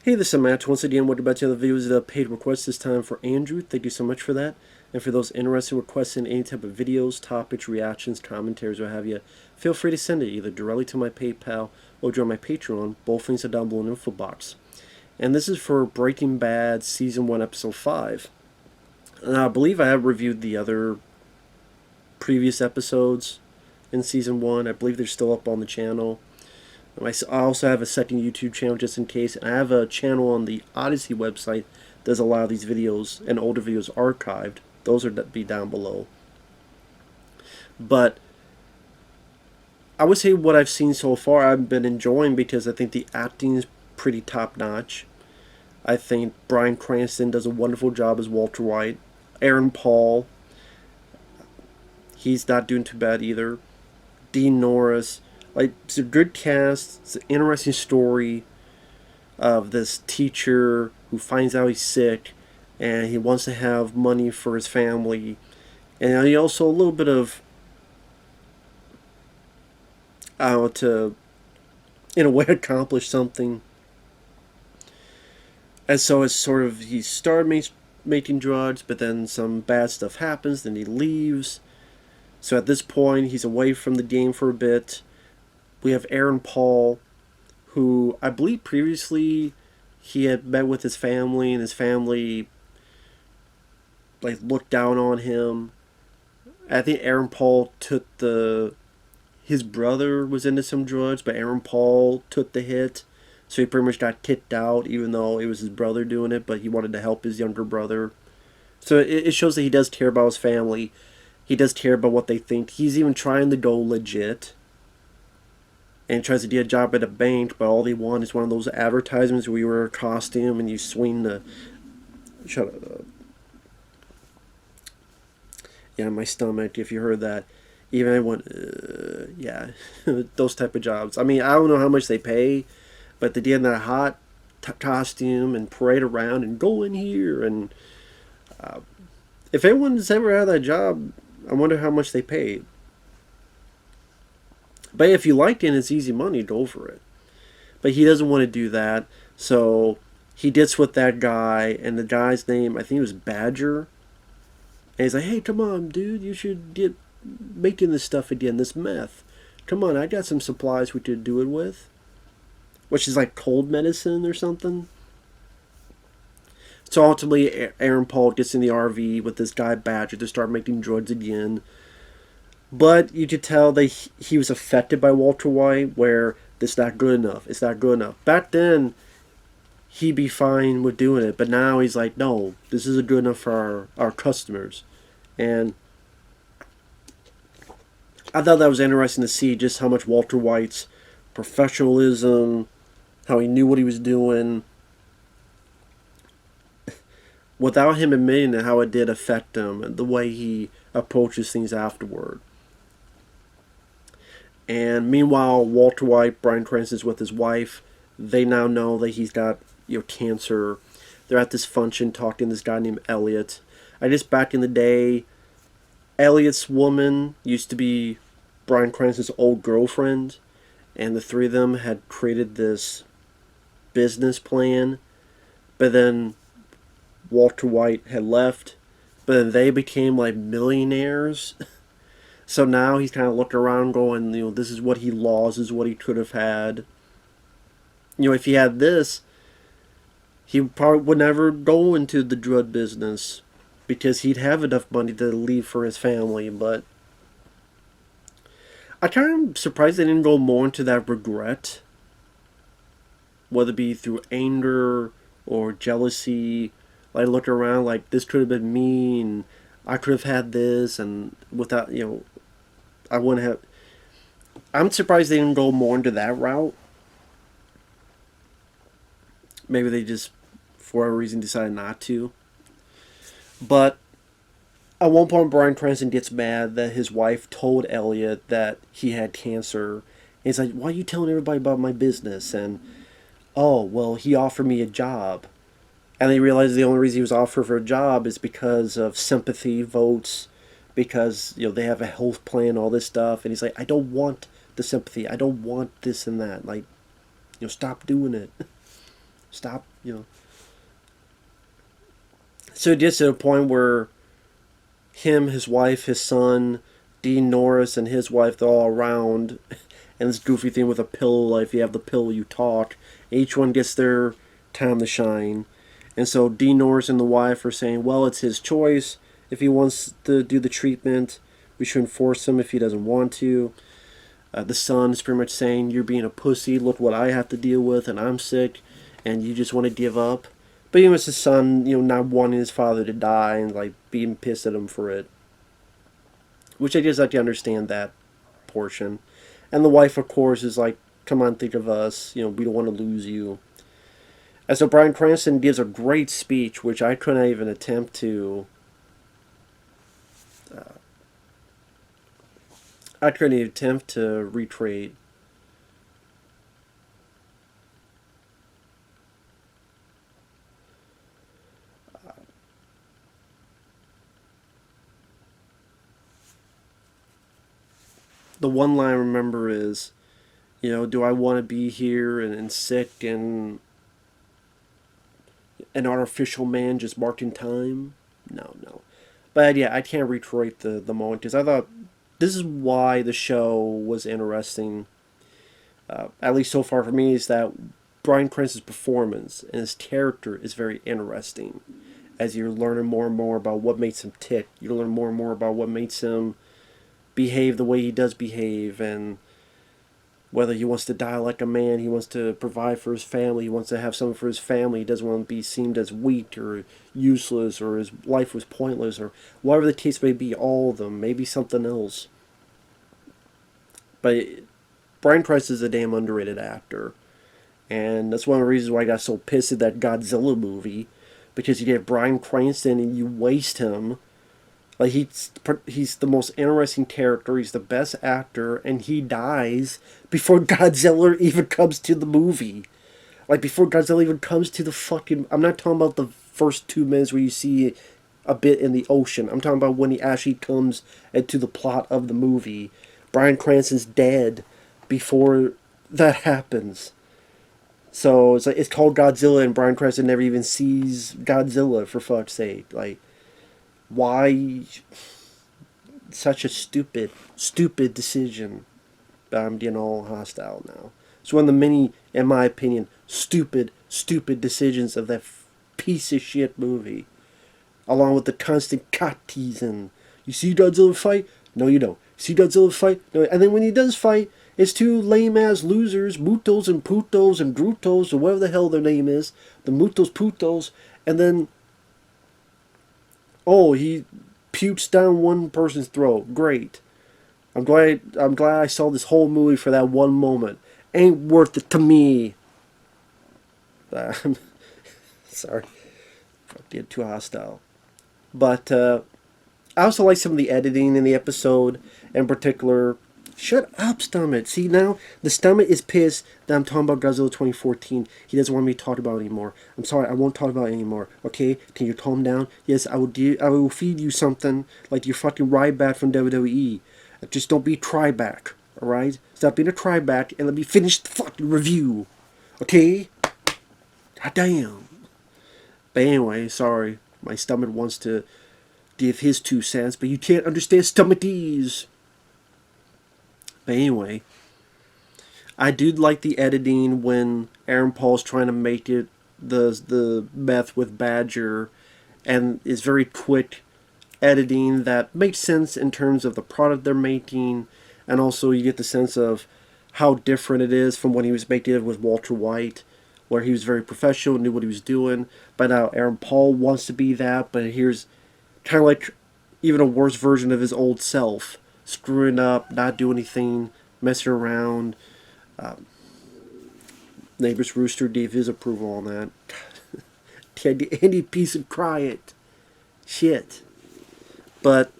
Hey, this is Matt. Once again, welcome back to another video. This is a paid request this time for Andrew. Thank you so much for that. And for those interested in requesting any type of videos, topics, reactions, commentaries, what have you, feel free to send it either directly to my PayPal or join my Patreon. Both links are down below in the info box. And this is for Breaking Bad Season 1, Episode 5. And I believe I have reviewed the other previous episodes in Season 1. I believe they're still up on the channel. I also have a second YouTube channel just in case. I have a channel on the Odysee website that does a lot of these videos and older videos archived. Those are be down below. But I would say what I've seen so far I've been enjoying because I think the acting is pretty top notch. I think Bryan Cranston does a wonderful job as Walter White. Aaron Paul, he's not doing too bad either. Dean Norris. Like, it's a good cast. It's an interesting story of this teacher who finds out he's sick and he wants to have money for his family. And he also a little bit of, to, in a way, accomplish something. And so it's sort of, he started making drugs, but then some bad stuff happens, then he leaves. So at this point, he's away from the game for a bit. We have Aaron Paul, who I believe previously he had met with his family, and his family like looked down on him. I think Aaron Paul took his brother was into some drugs, but Aaron Paul took the hit, so he pretty much got kicked out, even though it was his brother doing it, but he wanted to help his younger brother. So it shows that he does care about his family. He does care about what they think. He's even trying to go legit. And tries to get a job at a bank, but all they want is one of those advertisements where you wear a costume and you swing the... Shut up. Yeah, my stomach, if you heard that. Even I went, yeah, those type of jobs. I mean, I don't know how much they pay, but they get in that hot costume and parade around and go in here. And if anyone's ever had that job, I wonder how much they paid. But if you liked it and it's easy money, go for it. But he doesn't want to do that. So he gets with that guy. And the guy's name, I think it was Badger. And he's like, hey, come on, dude. You should get making this stuff again, this meth. Come on, I got some supplies we could do it with. Which is like cold medicine or something. So ultimately, Aaron Paul gets in the RV with this guy Badger to start making drugs again. But you could tell that he was affected by Walter White, where it's not good enough. It's not good enough. Back then, he'd be fine with doing it. But now he's like, no, this isn't good enough for our customers. And I thought that was interesting to see just how much Walter White's professionalism, how he knew what he was doing, without him admitting it, how it did affect him and the way he approaches things afterward. And meanwhile, Walter White, Bryan Cranston's with his wife. They now know that he's got, cancer. They're at this function talking to this guy named Elliot. I guess back in the day, Elliot's woman used to be Bryan Cranston's old girlfriend. And the three of them had created this business plan. But then Walter White had left. But then they became like millionaires. So now he's kind of looking around going, this is what he lost, this is what he could have had. If he had this, he probably would never go into the drug business because he'd have enough money to leave for his family. But I'm kind of surprised they didn't go more into that regret, whether it be through anger or jealousy. Like, look around like, this could have been me, and I could have had this, and without, I wouldn't have... I'm surprised they didn't go more into that route. Maybe they just, for whatever reason, decided not to. But at one point, Bryan Cranston gets mad that his wife told Elliot that he had cancer. And he's like, why are you telling everybody about my business? And, oh, well, he offered me a job. And they realized the only reason he was offered for a job is because of sympathy votes, because they have a health plan, all this stuff. And he's like, I don't want the sympathy. I don't want this and that. Like, stop doing it. Stop you know. So it gets to a point where him, his wife, his son, Dean Norris, and his wife, they're all around. And this goofy thing with a pill, like if you have the pill, you talk. Each one gets their time to shine. And so Dean Norris and the wife are saying, well, it's his choice. If he wants to do the treatment, we shouldn't force him if he doesn't want to. The son is pretty much saying, you're being a pussy, look what I have to deal with, and I'm sick, and you just want to give up. But it's his son, not wanting his father to die and like being pissed at him for it. Which I just like to understand that portion. And the wife, of course, is like, come on, think of us, we don't want to lose you. And so Bryan Cranston gives a great speech, which I couldn't even attempt to recreate. The one line I remember is, do I want to be here and sick and an artificial man just marking time? No, no. But yeah, I can't recreate the moment because I thought this is why the show was interesting, at least so far for me, is that Bryan Cranston's performance and his character is very interesting. As you're learning more and more about what makes him tick, you learn more and more about what makes him behave the way he does behave, and whether he wants to die like a man, he wants to provide for his family, he wants to have something for his family, he doesn't want to be seen as weak or useless or his life was pointless or whatever the case may be, all of them, maybe something else. But Bryan Cranston is a damn underrated actor. And that's one of the reasons why I got so pissed at that Godzilla movie. Because you get Bryan Cranston and you waste him. Like, he's the most interesting character, he's the best actor, and he dies before Godzilla even comes to the movie. Like, before Godzilla even comes to the fucking... I'm not talking about the first 2 minutes where you see a bit in the ocean. I'm talking about when he actually comes into the plot of the movie. Bryan Cranston's dead before that happens. So it's called Godzilla, and Bryan Cranston never even sees Godzilla, for fuck's sake. Like, why such a stupid decision? I'm getting all hostile now. It's one of the many, in my opinion, stupid decisions of that piece of shit movie. Along with the constant cat teasing. You see Godzilla fight? No, you don't. See Godzilla fight? No. And then when he does fight, it's 2 lame-ass losers, Mutos and Putos and Grutos, or whatever the hell their name is. The Mutos Putos. And then, oh, he pukes down one person's throat. Great. I'm glad I saw this whole movie for that one moment. Ain't worth it to me. Sorry. Get too hostile. But I also like some of the editing in the episode. In particular, shut up, Stomach. See, now the Stomach is pissed that I'm talking about Godzilla 2014. He doesn't want me to talk about it anymore. I'm sorry, I won't talk about it anymore. Okay? Can you calm down? Yes, I will feed you something like your fucking Ryback from WWE. Just don't be Triback. Alright? Stop being a Triback and let me finish the fucking review. Okay? God damn. But anyway, sorry. My stomach wants to give his 2 cents, but you can't understand stomachese. But anyway, I do like the editing when Aaron Paul's trying to make it the meth with Badger, and is very quick editing that makes sense in terms of the product they're making, and also you get the sense of how different it is from when he was making it with Walter White, where he was very professional, knew what he was doing. But now Aaron Paul wants to be that, but here's kind of like even a worse version of his old self. Screwing up, not doing anything, messing around. Neighbors Rooster gave his approval on that. Any piece of quiet. Shit. But,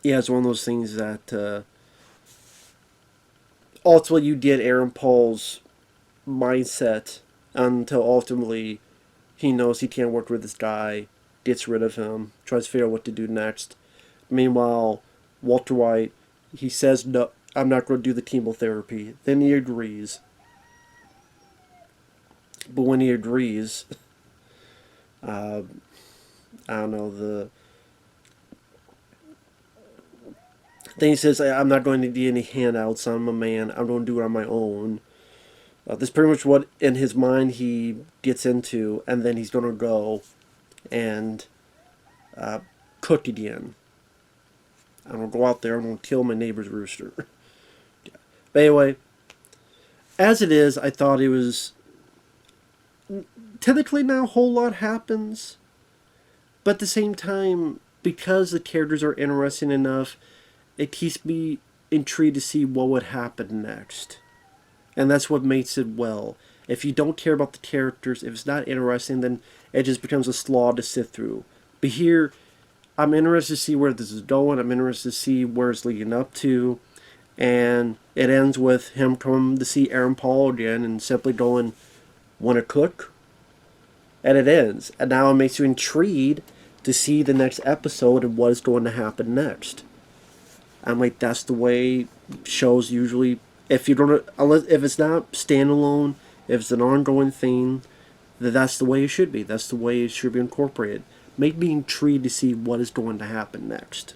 yeah, it's one of those things that ultimately you get Aaron Paul's mindset until ultimately he knows he can't work with this guy, gets rid of him, tries to figure out what to do next. Meanwhile, Walter White, he says, no, I'm not going to do the chemotherapy. Then he agrees. But when he agrees, I don't know, then he says, I'm not going to need any handouts. I'm a man. I'm going to do it on my own. That's pretty much what in his mind he gets into, and then he's going to go and cook again. I'm going to go out there. I'm going to kill my neighbor's rooster. But anyway, as it is, I thought it was technically not a whole lot happens, but at the same time, because the characters are interesting enough, it keeps me intrigued to see what would happen next. And that's what makes it well. If you don't care about the characters, if it's not interesting, then it just becomes a slog to sit through. But here, I'm interested to see where this is going. I'm interested to see where it's leading up to. And it ends with him coming to see Aaron Paul again and simply going, want to cook? And it ends. And now it makes you intrigued to see the next episode and what is going to happen next. I'm like, that's the way shows usually, if you don't, unless if it's not standalone, if it's an ongoing thing, that's the way it should be. That's the way it should be incorporated. Make me intrigued to see what is going to happen next.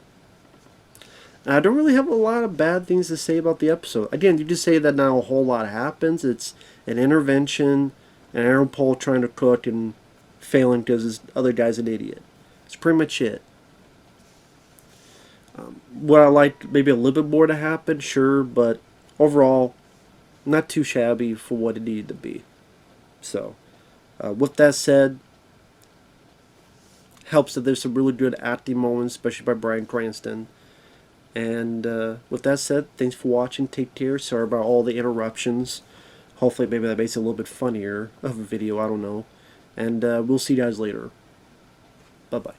And I don't really have a lot of bad things to say about the episode. Again, you just say that now a whole lot happens. It's an intervention, and Aaron Paul trying to cook and failing because this other guy's an idiot. That's pretty much it. Would I like maybe a little bit more to happen? Sure, but overall, not too shabby for what it needed to be. So, with that said, helps that there's some really good acting moments, especially by Bryan Cranston. And with that said, thanks for watching. Take care. Sorry about all the interruptions. Hopefully, maybe that makes it a little bit funnier of a video. I don't know. And we'll see you guys later. Bye-bye.